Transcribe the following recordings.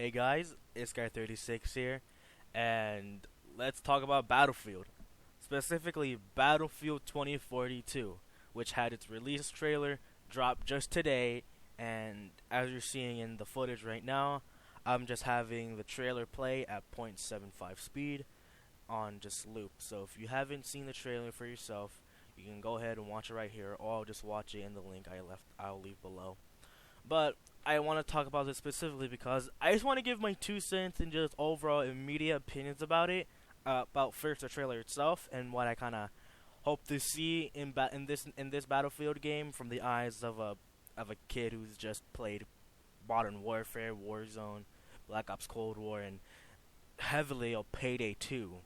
Hey guys, it's Guy36 here, and let's talk about Battlefield. Specifically, Battlefield 2042, which had its release trailer drop just today, and as you're seeing in the footage right now, I'm just having the trailer play at 0.75 speed on just loop. So if you haven't seen the trailer for yourself, you can go ahead and watch it right here, or I'll just watch it in the link I'll leave below. But I want to talk about this specifically because I just want to give my 2 cents and just overall immediate opinions about it, about first the trailer itself and what I kind of hope to see in this Battlefield game from the eyes of a kid who's just played Modern Warfare, Warzone, Black Ops Cold War, and heavily a Payday 2,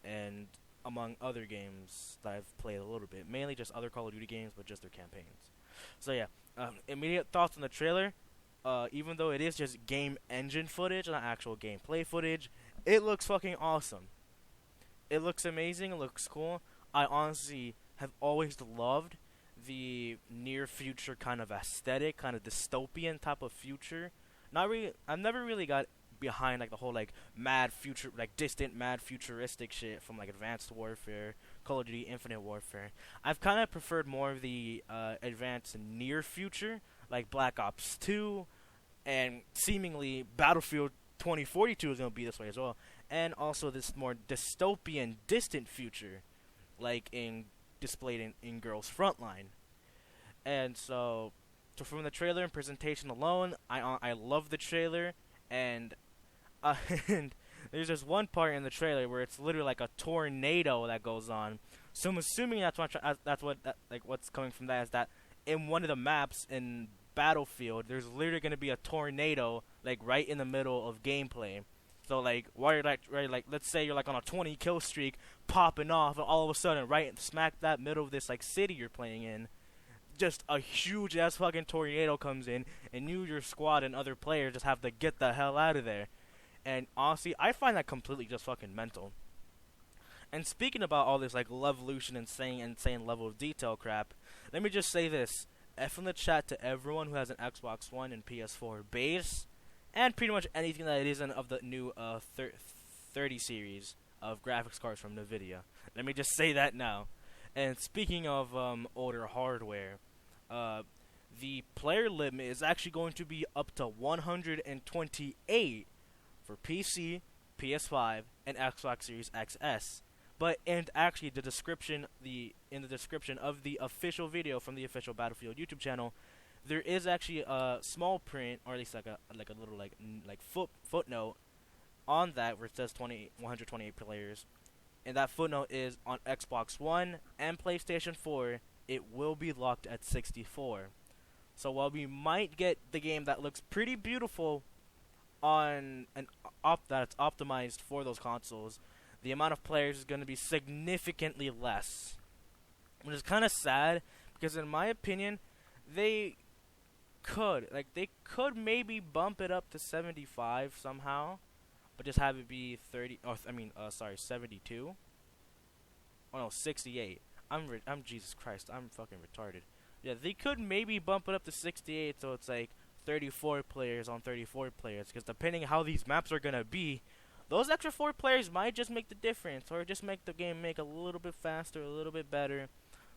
and among other games that I've played a little bit, mainly just other Call of Duty games, but just their campaigns. So yeah, immediate thoughts on the trailer. Even though it is just game engine footage, not actual gameplay footage, it looks fucking awesome. It looks amazing. It looks cool. I honestly have always loved the near future kind of aesthetic, kind of dystopian type of future. Not really. I've never really got behind like the whole like mad future, like distant mad futuristic shit from like Advanced Warfare, Call of Duty Infinite Warfare. I've kind of preferred more of the advanced near future, like Black Ops 2, and seemingly Battlefield 2042 is going to be this way as well. And also this more dystopian, distant future, like displayed in Girls Frontline. And so from the trailer and presentation alone, I love the trailer, and uh, and there's this one part in the trailer where it's literally like a tornado that goes on. So I'm assuming what's coming from that is that in one of the maps in Battlefield, there's literally going to be a tornado like right in the middle of gameplay. So like while you're like let's say you're like on a 20 kill streak popping off, and all of a sudden right in smack that middle of this like city you're playing in, just a huge ass fucking tornado comes in, and you, your squad, and other players just have to get the hell out of there. And honestly, I find that completely just fucking mental. And speaking about all this like Levolution and insane level of detail crap, let me just say this: F in the chat to everyone who has an Xbox One and PS4 base, and pretty much anything that isn't of the new 30 series of graphics cards from Nvidia. Let me just say that now. And speaking of older hardware, the player limit is actually going to be up to 128 for PC, PS5, and Xbox Series XS. But and actually, in the description of the official video from the official Battlefield YouTube channel, there is actually a small print, or at least like a little footnote on that where it says 128 players, and that footnote is on Xbox One and PlayStation 4. It will be locked at 64. So while we might get the game that looks pretty beautiful on that's optimized for those consoles, the amount of players is going to be significantly less, which is kind of sad because in my opinion, they could maybe bump it up to 75 somehow, but just have it be 72. Oh no, 68. I'm Jesus Christ. I'm fucking retarded. Yeah, they could maybe bump it up to 68, so it's like 34 players on 34 players. Because depending how these maps are gonna be, those extra 4 players might just make the difference, or just make the game make a little bit faster, a little bit better.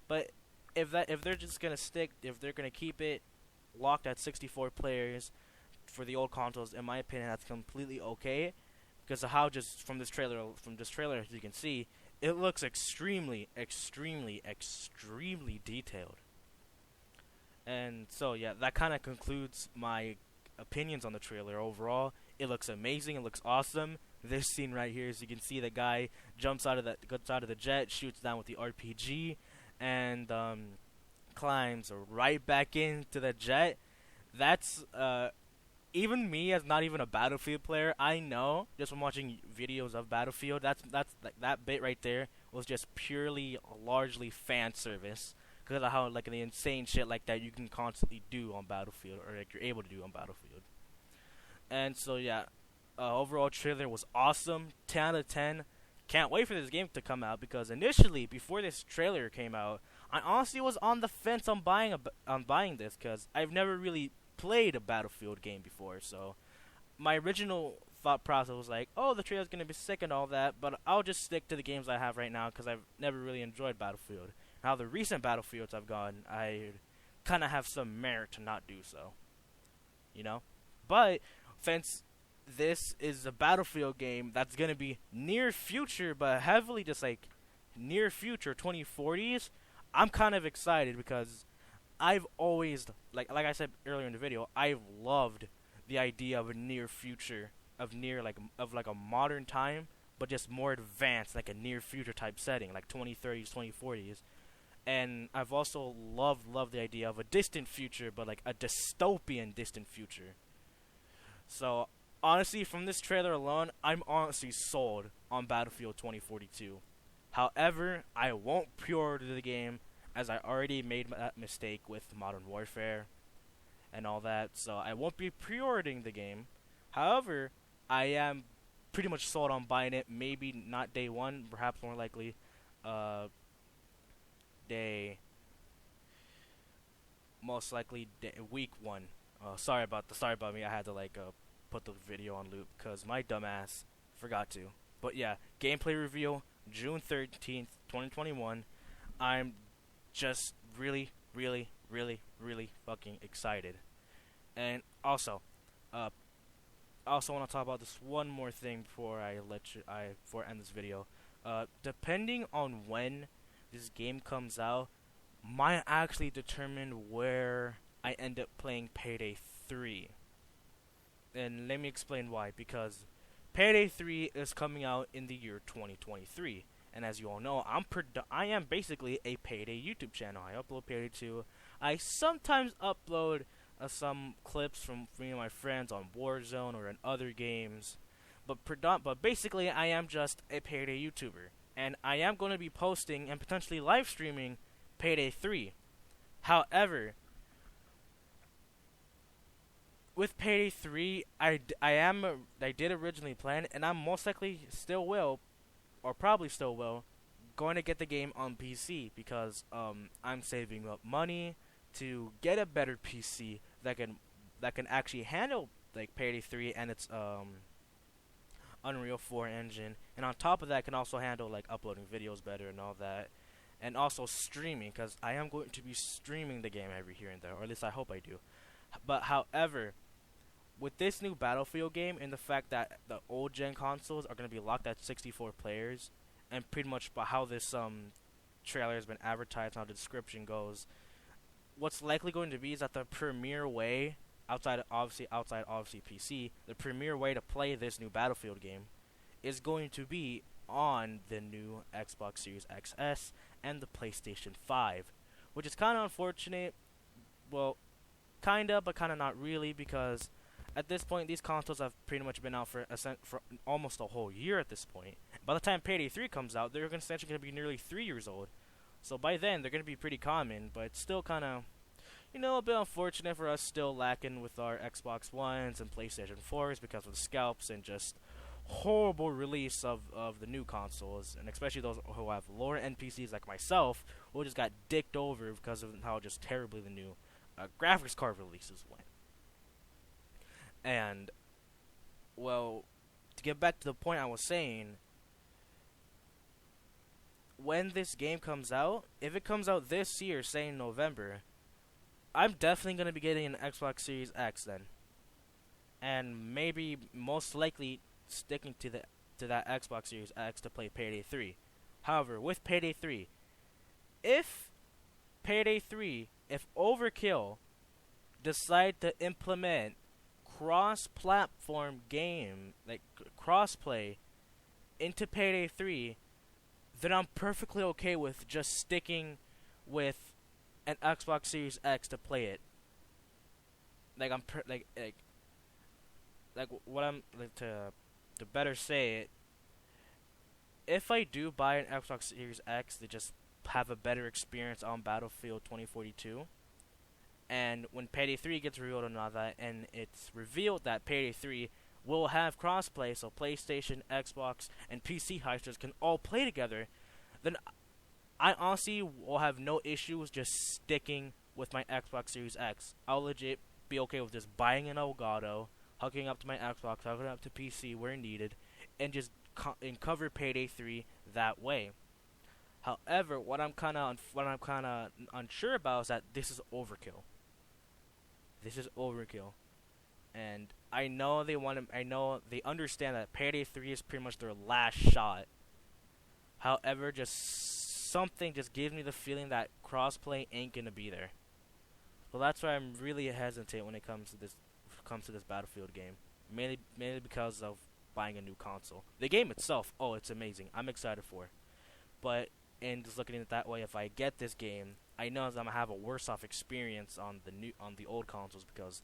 But if they're just gonna if they're gonna keep it locked at 64 players for the old consoles, in my opinion, that's completely okay. Because of how just from this trailer, as you can see, it looks extremely, extremely, extremely detailed. And so yeah, that kind of concludes my opinions on the trailer overall. It looks amazing. It looks awesome. This scene right here, as you can see, the guy gets out of the jet, shoots down with the RPG, and climbs right back into the jet. That's even me, as not even a Battlefield player, I know just from watching videos of Battlefield, that's like that bit right there was just purely largely fan service, because of how like the insane shit like that you can constantly do on Battlefield, or like you're able to do on Battlefield. And so yeah, overall trailer was awesome, 10 out of 10. Can't wait for this game to come out, because initially before this trailer came out, I honestly was on the fence on buying this, because I've never really played a Battlefield game before, so my original thought process was like, oh, the trailer's gonna be sick and all that, but I'll just stick to the games I have right now because I've never really enjoyed Battlefield. Now the recent Battlefields I've gone, I kind of have some merit to not do so, you know. But since this is a Battlefield game that's gonna be near future, but heavily just like near future 2040s, I'm kind of excited because I've always like I said earlier in the video, I've loved the idea of a near future of like a modern time, but just more advanced, like a near future type setting, like 2030s, 2040s. And I've also loved the idea of a distant future, but like a dystopian distant future. So honestly, from this trailer alone, I'm honestly sold on Battlefield 2042. However, I won't pre-order the game as I already made that mistake with Modern Warfare and all that, so I won't be pre-ordering the game. However, I am pretty much sold on buying it, maybe not day one, perhaps more likely week one. Sorry about me, I had to put the video on loop because my dumbass forgot to. But yeah, gameplay reveal, June 13th, 2021. I'm just really fucking excited. And also want to talk about this one more thing before I end this video. Depending on when this game comes out, might actually determine where I end up playing Payday 3. And let me explain why. Because Payday 3 is coming out in the year 2023. And as you all know, I am basically a Payday YouTube channel. I upload Payday 2. I sometimes upload some clips from me and my friends on Warzone or in other games. But basically, I am just a Payday YouTuber. And I am going to be posting and potentially live streaming Payday 3. However, with Payday 3, I did originally plan, and I'm most likely still will, or probably still will, going to get the game on PC because I'm saving up money to get a better PC that can actually handle like Payday 3 and its Unreal 4 engine, and on top of that can also handle like uploading videos better and all that, and also streaming because I am going to be streaming the game every here and there, or at least I hope I do. But however, with this new Battlefield game and the fact that the old gen consoles are going to be locked at 64 players, and pretty much by how this trailer has been advertised, how the description goes, what's likely going to be is that the premier way, outside obviously PC, the premier way to play this new Battlefield game is going to be on the new Xbox Series XS and the PlayStation 5, which is kind of unfortunate. Well, kinda, but kinda not really, because at this point these consoles have pretty much been out for almost a whole year at this point. By the time Payday 3 comes out, they're essentially going to be nearly 3 years old. So by then, they're going to be pretty common, but it's still kind of, a bit unfortunate for us still lacking with our Xbox Ones and PlayStation 4s because of the scalps and just horrible release of the new consoles, and especially those who have lower end PCs like myself, who just got dicked over because of how just terribly the new graphics card releases went. And, well, to get back to the point I was saying, when this game comes out, if it comes out this year, say in November, I'm definitely going to be getting an Xbox Series X then. And maybe, most likely, sticking to that Xbox Series X to play Payday 3. However, with Payday 3, if Overkill decide to implement cross-platform game, like cross-play, into Payday 3, then I'm perfectly okay with just sticking with an Xbox Series X to play it. Like to better say it, if I do buy an Xbox Series X to just have a better experience on Battlefield 2042, and when Payday 3 gets revealed and all that, and it's revealed that Payday 3 will have crossplay, so PlayStation, Xbox, and PC heisters can all play together, then I honestly will have no issues just sticking with my Xbox Series X. I'll legit be okay with just buying an Elgato, hooking up to my Xbox, hooking up to PC where needed, and just and cover Payday 3 that way. However, what I'm kind of unsure about is that this is overkill. This is overkill, and I know they want to. I know they understand that Payday 3 is pretty much their last shot. However, just something just gives me the feeling that crossplay ain't gonna be there. So that's why I'm really hesitant when it comes to this Battlefield game. Mainly because of buying a new console. The game itself, oh, it's amazing. I'm excited for it. But in just looking at it that way, if I get this game, I know I'm gonna have a worse off experience on the old consoles because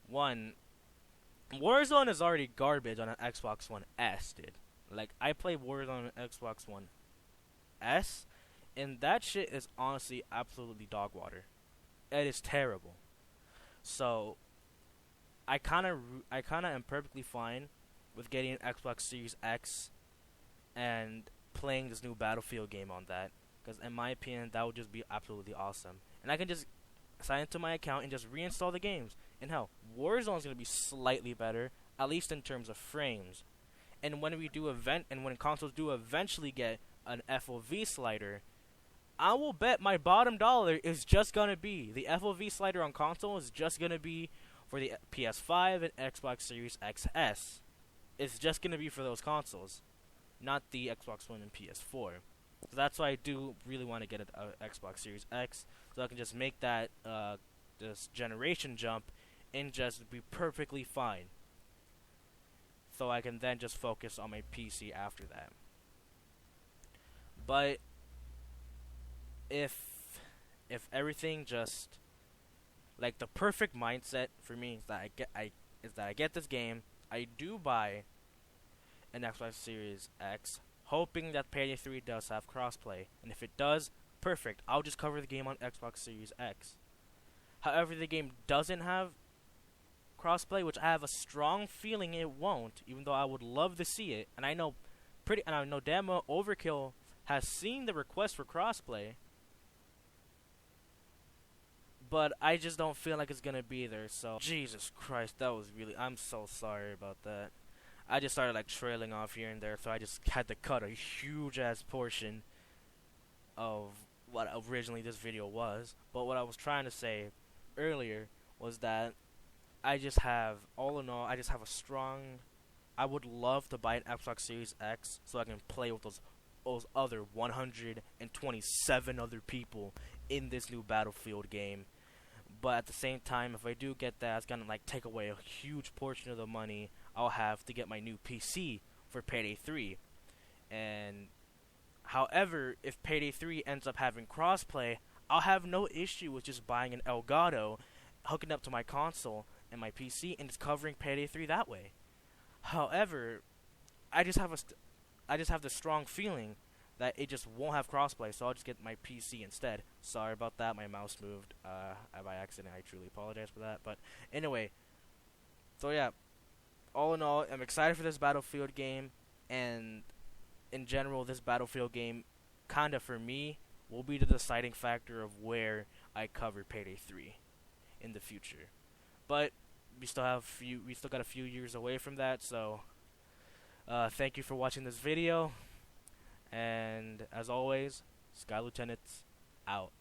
one, Warzone is already garbage on an Xbox One S, dude. Like I play Warzone on an Xbox One S, and that shit is honestly absolutely dog water. It is terrible. So I kind of am perfectly fine with getting an Xbox Series X and playing this new Battlefield game on that, because in my opinion that would just be absolutely awesome. And I can just sign into my account and just reinstall the games. And hell, Warzone is gonna be slightly better, at least in terms of frames. And when when consoles do eventually get an FOV slider, I will bet my bottom dollar is just gonna be the FOV slider on console is just gonna be for the PS5 and Xbox Series XS. It's just gonna be for those consoles, not the Xbox One and PS4. So that's why I do really want to get an Xbox Series X, so I can just make that this generation jump and just be perfectly fine. So I can then just focus on my PC after that. But if everything just like the perfect mindset for me is that I get this game, I do buy an Xbox Series X, hoping that Payday 3 does have crossplay, and if it does, perfect. I'll just cover the game on Xbox Series X. However, the game doesn't have crossplay, which I have a strong feeling it won't, even though I would love to see it, and I know damn well Overkill has seen the request for crossplay, but I just don't feel like it's gonna be there. So Jesus Christ, I'm so sorry about that. I just started like trailing off here and there, so I just had to cut a huge ass portion of what originally this video was. But what I was trying to say earlier was that I just have, all in all, I would love to buy an Xbox Series X so I can play with those other 127 other people in this new Battlefield game. But at the same time, if I do get that, it's gonna like take away a huge portion of the money I'll have to get my new PC for Payday 3. And however, if Payday 3 ends up having crossplay, I'll have no issue with just buying an Elgato, hooking up to my console and my PC, and just covering Payday 3 that way. However, I just have the strong feeling that it just won't have crossplay, so I'll just get my PC instead. Sorry about that, my mouse moved by accident. I truly apologize for that. But anyway, so yeah, all in all, I'm excited for this Battlefield game, and in general, this Battlefield game, kinda for me, will be the deciding factor of where I cover Payday 3 in the future. But we still got a few years away from that, so thank you for watching this video. And as always, Sky Lieutenants out.